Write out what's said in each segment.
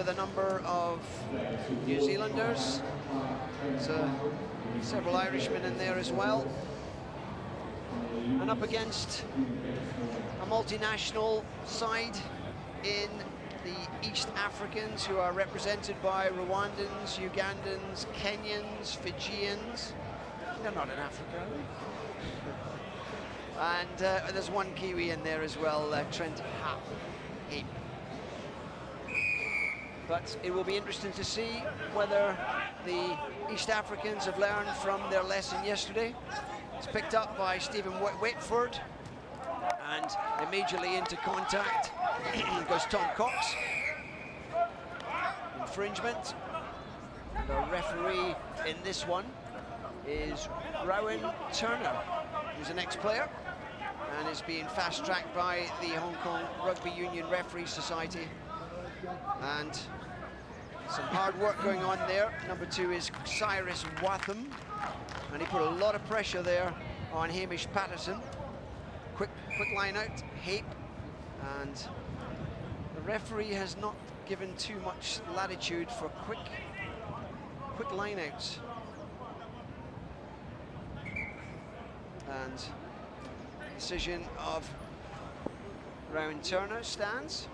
with a number of New Zealanders. There's several Irishmen in there as well. And up against a multinational side in the East Africans, who are represented by Rwandans, Ugandans, Kenyans, Fijians. They're not in Africa, are they? And there's one Kiwi in there as well, Trent Hape. But it will be interesting to see whether the East Africans have learned from their lesson yesterday. It's picked up by Stephen Whitford, and immediately into contact goes Tom Cox. Infringement. The referee in this one is Rowan Turner, who's an ex-player and is being fast-tracked by the Hong Kong Rugby Union Referee Society. And some hard work going on there. Number 2 is Cyrus Watham, and he put a lot of pressure there on Hamish Patterson. Quick line out, Hape, and the referee has not given too much latitude for quick line outs. And decision of Rowan Turner stands.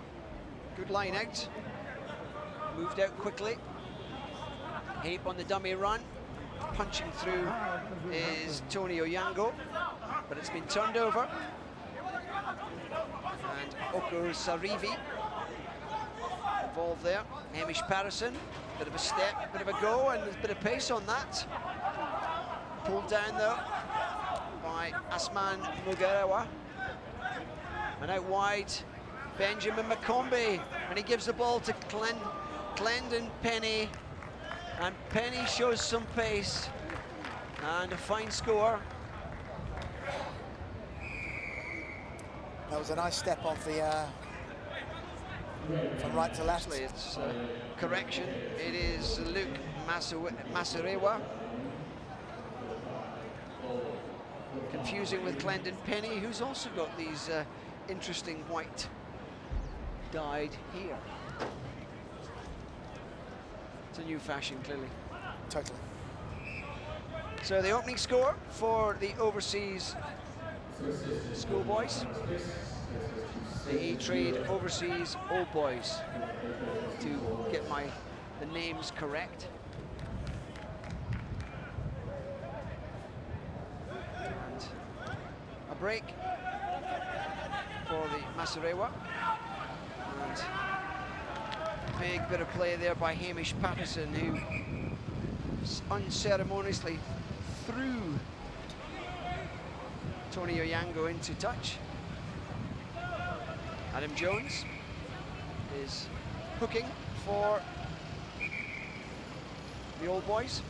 Good line out. Moved out quickly. Hape on the dummy run. Punching through is Tony Oyango, but it's been turned over. And Oko Sarivi involved there. Hamish Patterson, bit of a step, bit of a go, and there's a bit of pace on that. Pulled down though by Asman Mugarewa. And out wide, Benjamin McCombie, and he gives the ball to Clendon Penny, and Penny shows some pace and a fine score. That was a nice step off the from right to left. Actually, it's correction. It is Luke Masarewa. Confusing with Clendon Penny, who's also got these interesting white dyed hair. It's a new fashion, clearly. Totally. So the opening score for the overseas schoolboys, the E-Trade Overseas Old Boys, to get the names correct. And a break for the Masarewa. And big bit of play there by Hamish Patterson, who unceremoniously threw Tony Oyango into touch. Adam Jones is hooking for the Old Boys.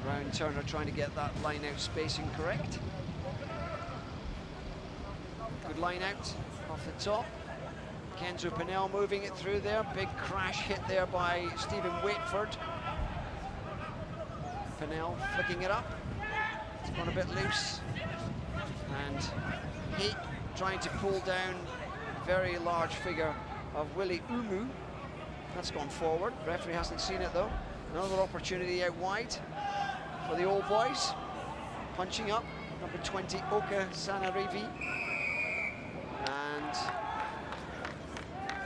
Rowan Turner trying to get that line out spacing correct. Good line out off the top. Kenzo Pennell moving it through there. Big crash hit there by Stephen Whitford. Pennell flicking it up. It's gone a bit loose. And Hape trying to pull down a very large figure of Willie Umu. That's gone forward. Referee hasn't seen it though. Another opportunity out wide for the Old Boys. Punching up, number 20, Oka Sanarivi. And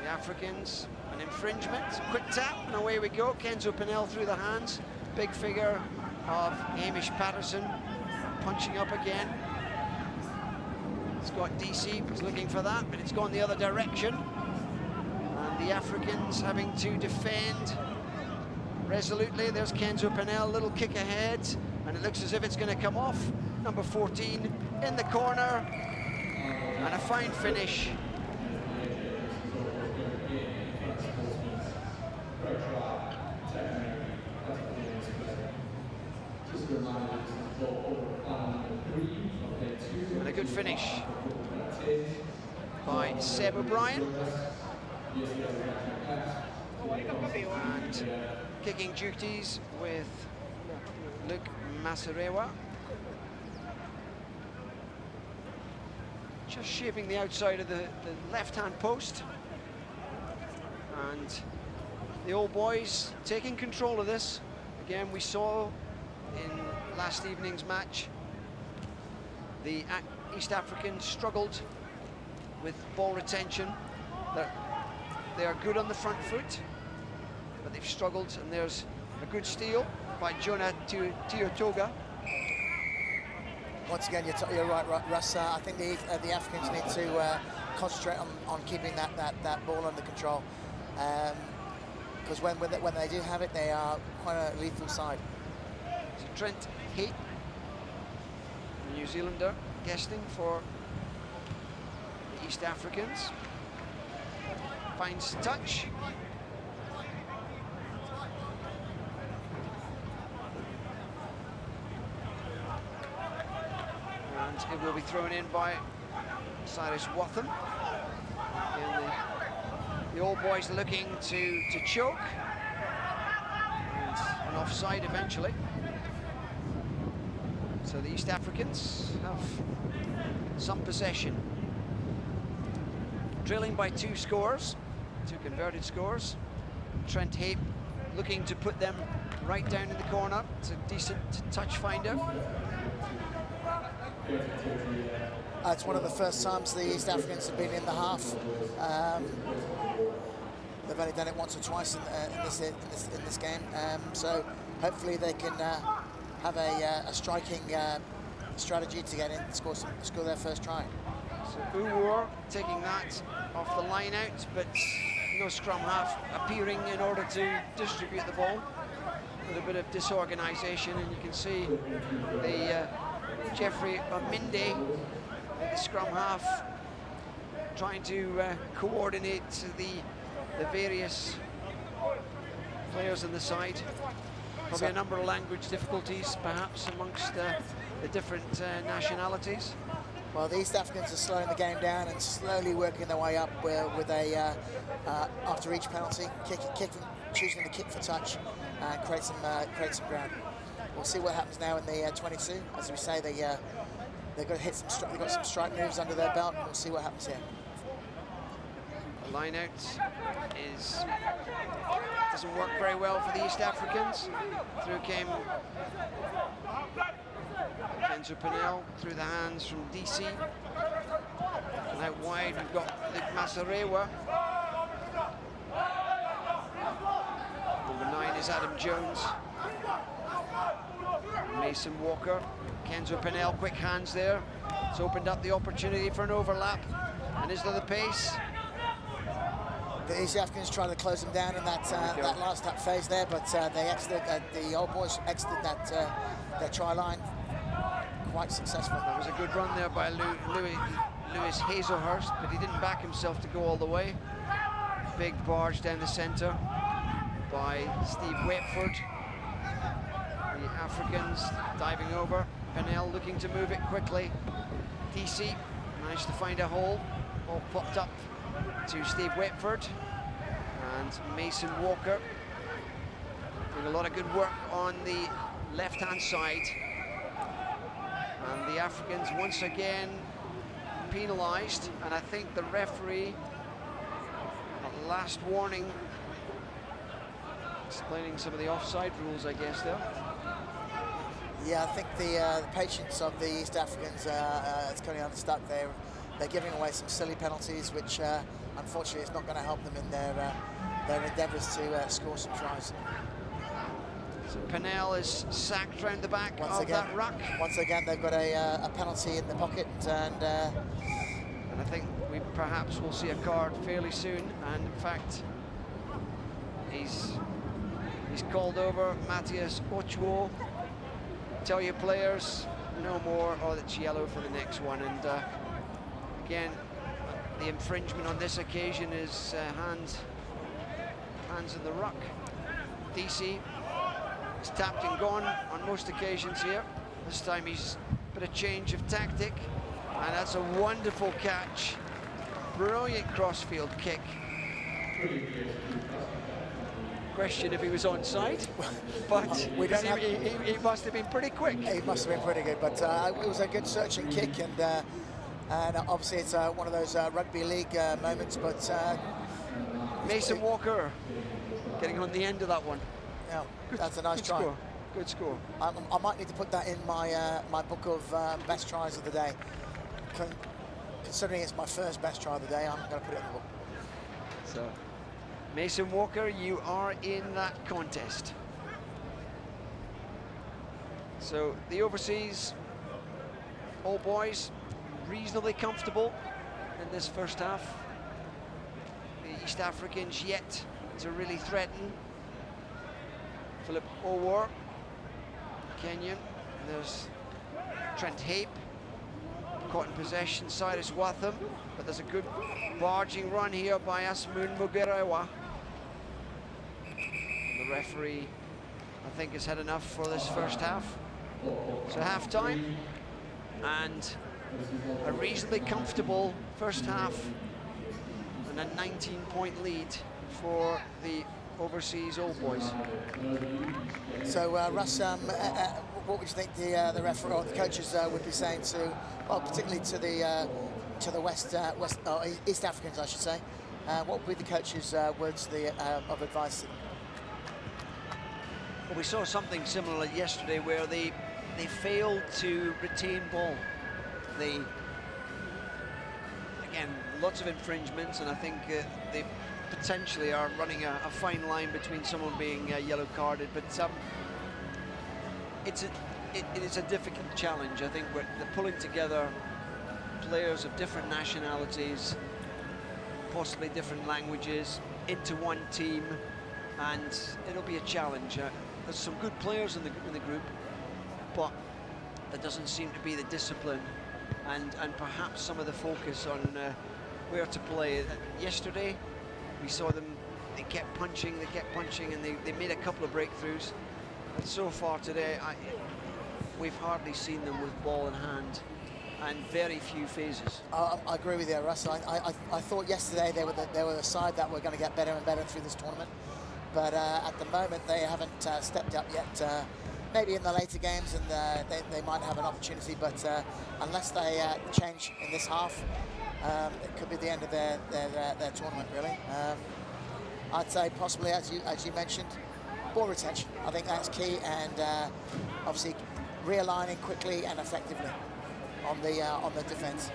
the Africans, an infringement. Quick tap, and away we go. Kenzo Pennell through the hands. Big figure of Hamish Patterson. Punching up again. Scott DC was looking for that, but it's gone the other direction. And the Africans having to defend resolutely. There's Kenzo Pennell, little kick ahead, and it looks as if it's going to come off. Number 14 in the corner, and a fine finish. And a good finish by Seb O'Brien. And kicking duties with Luke Masarewa. just shaving the outside of the left-hand post. And the old boys taking control of this. Again, we saw in last evening's match, the East Africans struggled with ball retention. They are good on the front foot, but they've struggled, and there's a good steal by Jonah Tiotoga. Once again, you're right, Russ. I think the Africans need to concentrate on keeping that ball under control, because when they do have it, they are quite a lethal side. So Trent Heat, the New Zealander, guesting for the East Africans, finds touch. And it will be thrown in by Cyrus Watham. Again, the old boys looking to choke. And an offside eventually. So the East Africans have some possession. Trailing by 2 scores, 2 converted scores. Trent Hape looking to put them right down in the corner. It's a decent touch finder. It's one of the first times the East Africans have been in the half. They've only done it once or twice in this game, so hopefully they can have a striking strategy to get in and score their first try. So Uwar taking that off the line out, but no scrum half appearing in order to distribute the ball. With a bit of disorganisation, and you can see the Jeffrey Ominde, the scrum half, trying to coordinate the various players on the side. Probably a number of language difficulties, perhaps, amongst the different nationalities. Well, the East Africans are slowing the game down and slowly working their way up with a after each penalty, choosing to kick for touch and create some ground. We'll see what happens now in the 22. As we say, they've got to hit some. They've got some strike moves under their belt, and we'll see what happens here. The line out doesn't work very well for the East Africans. Through came Kenzo Panel through the hands from DC. And out wide we've got Luke Masarewa. Number 9 is Adam Jones. Mason Walker. Kenzo Panel, quick hands there. It's opened up the opportunity for an overlap. And is there the pace? The East Africans trying to close them down in that last tap phase there, but the old boys exited their try line quite successfully. That was a good run there by Lewis Hazelhurst, but he didn't back himself to go all the way. Big barge down the centre by Steve Whitford. The Africans diving over. Penel looking to move it quickly. DC managed to find a hole. Ball popped up to Steve Whitford and Mason Walker doing a lot of good work on the left-hand side. And the Africans once again penalised, and I think the referee, at last warning, explaining some of the offside rules, I guess, there. Yeah, I think the patience of the East Africans is coming unstuck. They're giving away some silly penalties, which unfortunately is not going to help them in their endeavours to score some tries. So Penel is sacked round the back of that ruck. Once again, they've got a penalty in the pocket, and I think we perhaps will see a card fairly soon. And in fact, he's called over Matthias Ochoa. Tell your players no more, or it's yellow for the next one. And again, the infringement on this occasion is hands in the ruck. DC is tapped and gone on most occasions here. This time he's put a change of tactic, and that's a wonderful catch. Brilliant crossfield kick. Question if he was onside, but he must have been pretty quick. He must have been pretty good, but it was a good searching kick, and And obviously it's one of those rugby league moments, but Mason Walker getting on the end of that one. Yeah, that's a nice try. Score. Good score. I might need to put that in my my book of best tries of the day. Considering it's my first best try of the day, I'm going to put it in the book. So, Mason Walker, you are in that contest. So, the overseas all boys reasonably comfortable in this first half. The East Africans yet to really threaten. Philip Owar, Kenyan. There's Trent Hape, caught in possession, Cyrus Watham, but there's a good barging run here by Asmun Mugirewa. The referee, I think, has had enough for this first half. So half-time, and a reasonably comfortable first half, and a 19-point lead for the overseas Old Boys. So Russ, what would you think the referee or the coaches would be saying to, well, particularly to the East Africans, I should say? What would be the coaches' words of advice? Well, we saw something similar yesterday where they failed to retain ball. They, again, lots of infringements, and I think they potentially are running a fine line between someone being yellow carded, but it is a difficult challenge. I think they're pulling together players of different nationalities, possibly different languages, into one team, and it'll be a challenge. There's some good players in the group, but there doesn't seem to be the discipline and perhaps some of the focus on where to play. Yesterday, we saw them, they kept punching, and they made a couple of breakthroughs. But so far today, we've hardly seen them with ball in hand, and very few phases. I agree with you, Russ. I thought yesterday they were the side that were going to get better and better through this tournament, but at the moment they haven't stepped up yet. Maybe in the later games, and they might have an opportunity, but unless they change in this half, it could be the end of their tournament, really. I'd say possibly, as you mentioned, ball retention. I think that's key, and obviously realigning quickly and effectively on the defence.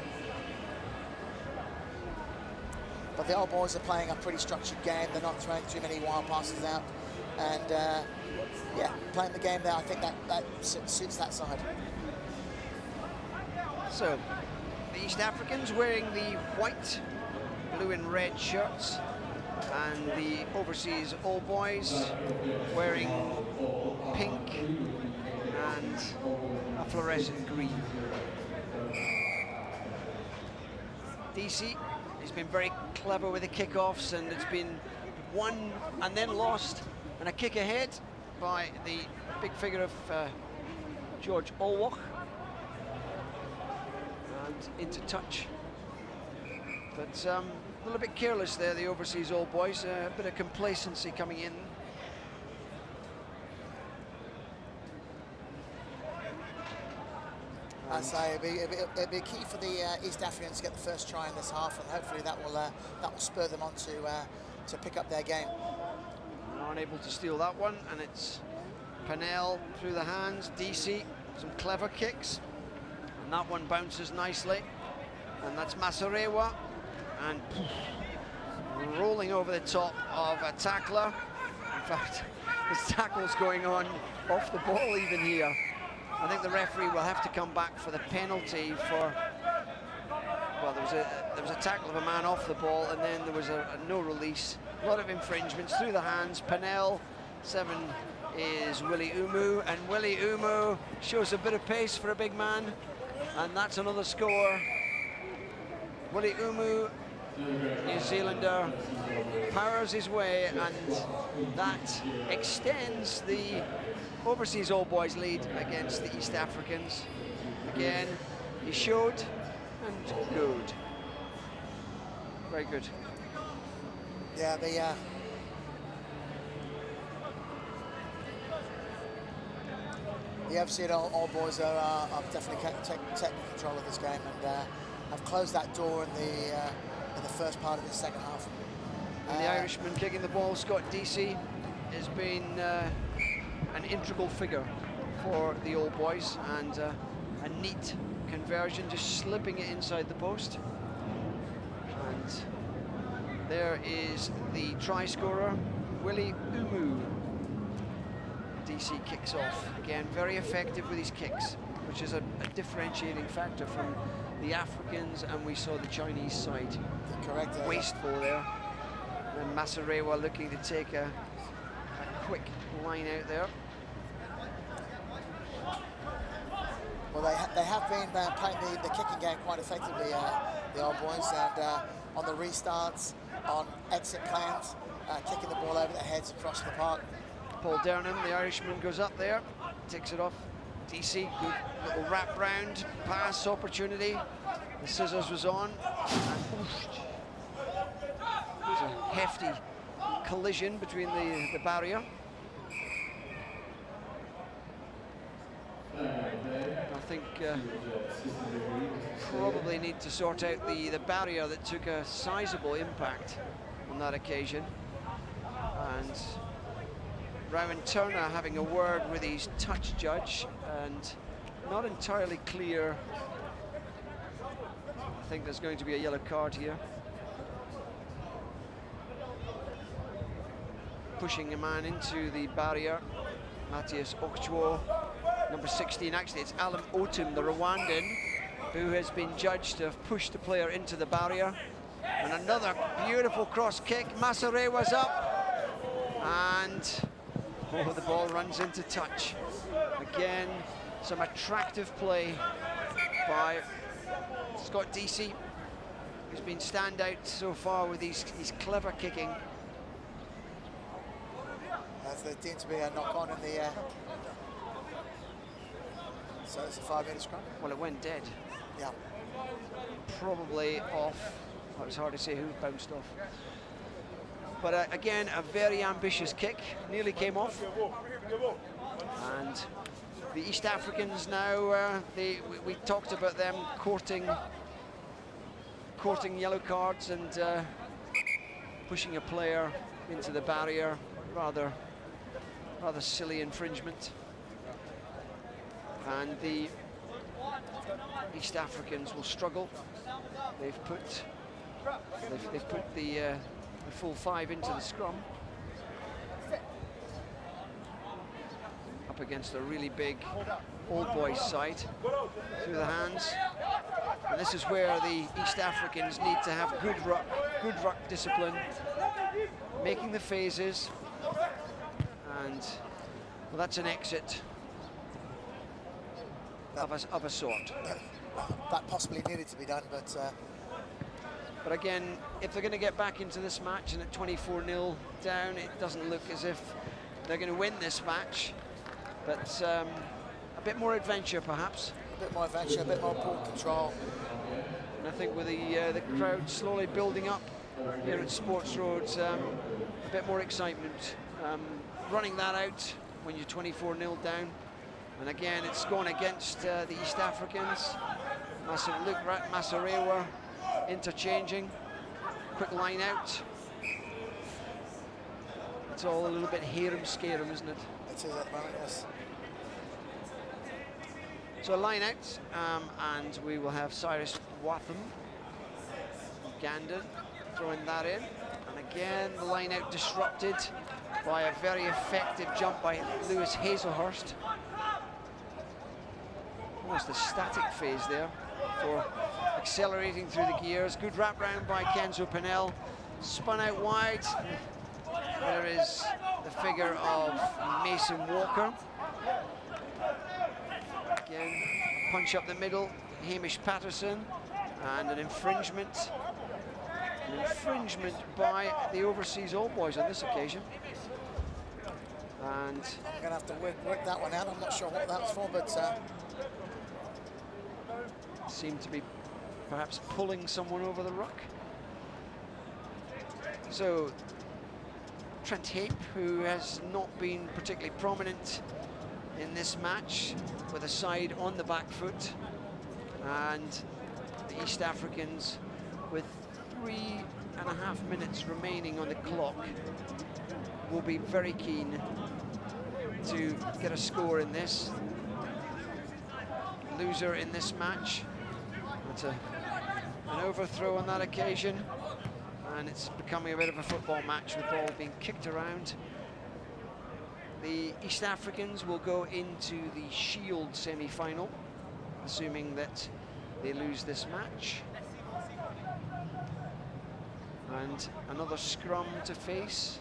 But the Old Boys are playing a pretty structured game. They're not throwing too many wild passes out, and yeah, playing the game there. I think that suits that side. So, the East Africans wearing the white, blue and red shirts, and the overseas All Boys wearing pink and a fluorescent green. DC has been very clever with the kickoffs, and it's been won and then lost, and a kick ahead by the big figure of George Olwach, and into touch. But a little bit careless there, the overseas All Boys, a bit of complacency coming in. I say it'd be key for the East Africans to get the first try in this half, and hopefully that will spur them on to pick up their game. Unable to steal that one, and it's Panel through the hands. DC, some clever kicks, and that one bounces nicely, and that's Masarewa, and rolling over the top of a tackler. In fact, there's tackles going on off the ball even here. I think the referee will have to come back for the penalty for, well, there was a tackle of a man off the ball, and then there was a no release. A lot of infringements through the hands. Panel 7 is Willie Umu, and Willie Umu shows a bit of pace for a big man, and that's another score. Willie Umu, New Zealander, powers his way, and that extends the overseas All Boys lead against the East Africans. Again, he showed, and good. Very good. Yeah, the FC All Boys are definitely taking control of this game, and have closed that door in the first part of the second half. And the Irishman kicking the ball, Scott Deasy, has been an integral figure for the Old Boys, and a neat conversion, just slipping it inside the post. And there is the try scorer, Willie Umu. DC kicks off. Again, very effective with his kicks, which is a differentiating factor from the Africans, and we saw the Chinese side. Correct. Wasteful there. And Masarewa looking to take a quick line out there. Well, they have been playing the kicking game quite effectively, the Old Boys, and on the restarts, on exit plans, kicking the ball over their heads across the park. Paul Durnham, the Irishman, goes up there, takes it off. DC, good little wrap round pass opportunity. The scissors was on, and oof, there's a hefty collision between the barrier. I think probably need to sort out the barrier that took a sizable impact on that occasion. And Rowan Turner having a word with his touch judge, and not entirely clear. I think there's going to be a yellow card here. Pushing a man into the barrier, Matthias Okchwo, number 16. Actually, it's Alam Otum, the Rwandan, who has been judged to have pushed the player into the barrier. And another beautiful cross kick. Masarewa's up, and oh, the ball runs into touch. Again, some attractive play by Scott Deasy, who's been standout so far with his clever kicking. There seems to be a knock-on in the so it's a 5-metre scrum. Well, it went dead. Yeah. Probably off. Well, it's hard to say who bounced off. But again, a very ambitious kick. Nearly came off. And the East Africans now, we talked about them courting yellow cards and pushing a player into the barrier. Rather silly infringement. And the East Africans will struggle. They've put the full 5 into the scrum. Up against a really big Old Boys side. Through the hands. And this is where the East Africans need to have good ruck discipline. Making the phases. And well, that's an exit of a sort. That possibly needed to be done, but again, if they're going to get back into this match and at 24-0 down, it doesn't look as if they're going to win this match. But a bit more adventure, perhaps. A bit more adventure, a bit more ball control. And I think with the crowd slowly building up here at Sports Roads, a bit more excitement. Running that out when you're 24-0 down. And again, it's gone against the East Africans. Luke Masarewa interchanging. Quick line out. It's all a little bit harem-scarum, isn't it? It is at the moment, yes. So a line out, and we will have Cyrus Watham, Ugandan, throwing that in. And again, the line out disrupted by a very effective jump by Lewis Hazelhurst. Almost a static phase there for accelerating through the gears. Good wrap round by Kenzo Pinnell. Spun out wide. There is the figure of Mason Walker. Again, punch up the middle, Hamish Patterson, and an infringement. An infringement by the overseas Old Boys on this occasion. And I'm going to have to work that one out. I'm not sure what that was for, but seemed to be perhaps pulling someone over the ruck. So Trent Hape, who has not been particularly prominent in this match, with a side on the back foot, and the East Africans, with 3.5 minutes remaining on the clock, will be very keen to get a score in this. Loser in this match. It's an overthrow on that occasion, and it's becoming a bit of a football match with ball being kicked around. The East Africans will go into the Shield semi-final, assuming that they lose this match. And another scrum to face.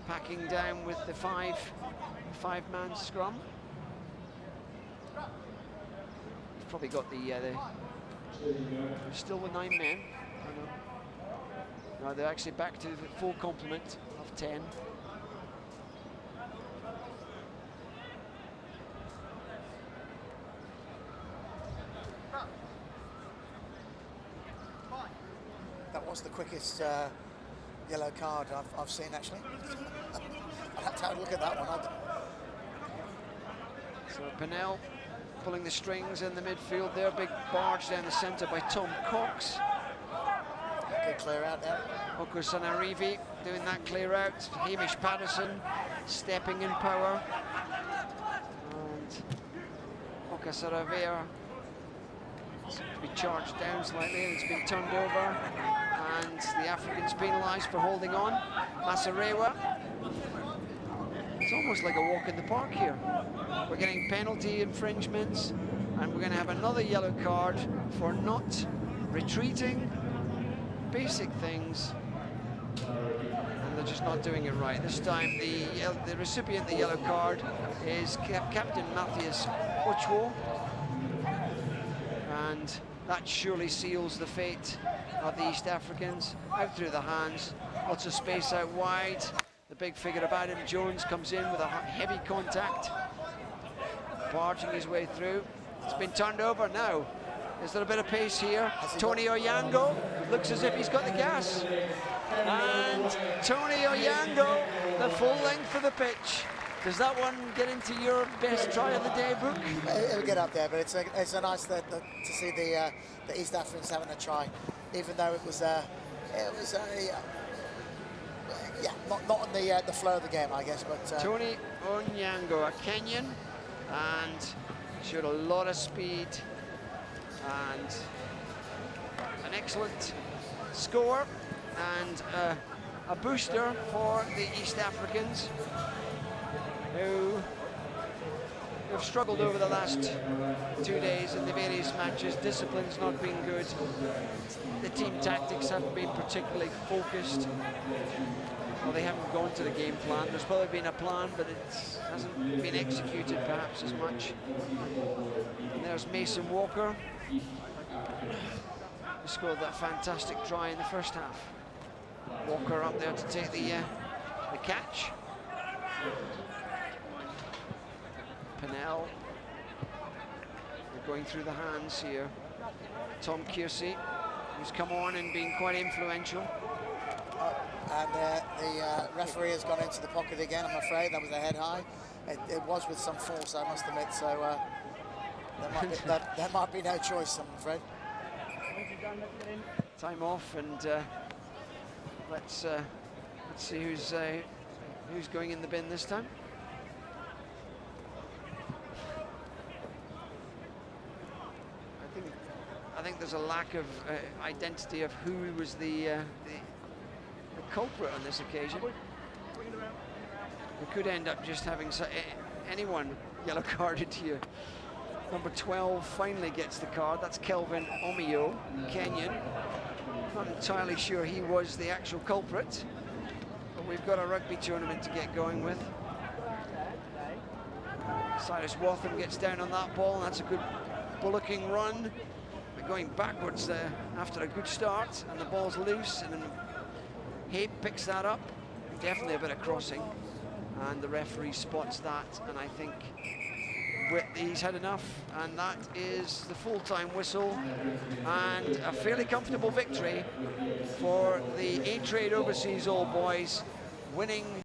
Packing down with the five-man scrum. We've probably got still with 9 men. No, they're actually back to the full complement of 10. That was the quickest yellow card I've seen, actually. I'll have to have a look at that one. So Pinnell pulling the strings in the midfield there. Big barge down the centre by Tom Cox. Good clear out there. Oko Sanarivi doing that clear out. Hamish Patterson stepping in power. And Oka Saravea seems to be charged down slightly, and it's been turned over. And the Africans penalised for holding on. Masarewa. It's almost like a walk in the park here. We're getting penalty infringements, and we're going to have another yellow card for not retreating. Basic things, and they're just not doing it right. This time the recipient of the yellow card is Captain Matthias Ochwo, and that surely seals the fate of the East Africans. Out through the hands, lots of space out wide. The big figure of Adam Jones comes in with a heavy contact, barging his way through. It's been turned over now. Is there a bit of pace here? Tony Oyango looks as if he's got the gas. And Tony Oyango, the full length of the pitch. Does that one get into your best try of the day book? It'll get up there, but it's a nice to see the East Africans having a try, even though it was not on the flow of the game, I guess. But Tony Onyango, a Kenyan, and showed a lot of speed and an excellent score and a booster for the East Africans, who have struggled over the last 2 days in the various matches. Discipline's not been good. The team tactics haven't been particularly focused. Well, they haven't gone to the game plan. There's probably been a plan, but it hasn't been executed perhaps as much. And there's Mason Walker, who scored that fantastic try in the first half. Walker up there to take the catch. Pinnell, going through the hands here. Tom Kearsey, who's come on and been quite influential. And the referee has gone into the pocket again, I'm afraid. That was a head high. It was with some force, I must admit, so there might be no choice, I'm afraid. Time off, and let's see who's going in the bin this time. I think there's a lack of identity of who was the culprit on this occasion. We could end up just having anyone yellow carded here. Number 12 finally gets the card. That's Kelvin Omio, Kenyan. Not entirely sure he was the actual culprit, but we've got a rugby tournament to get going with. Cyrus Watham gets down on that ball, and that's a good bullocking run. We're going backwards there after a good start, and the ball's loose, and then Habe picks that up. Definitely a bit of crossing, and the referee spots that, and I think he's had enough, and that is the full-time whistle, and a fairly comfortable victory for the A-Trade Overseas All Boys, winning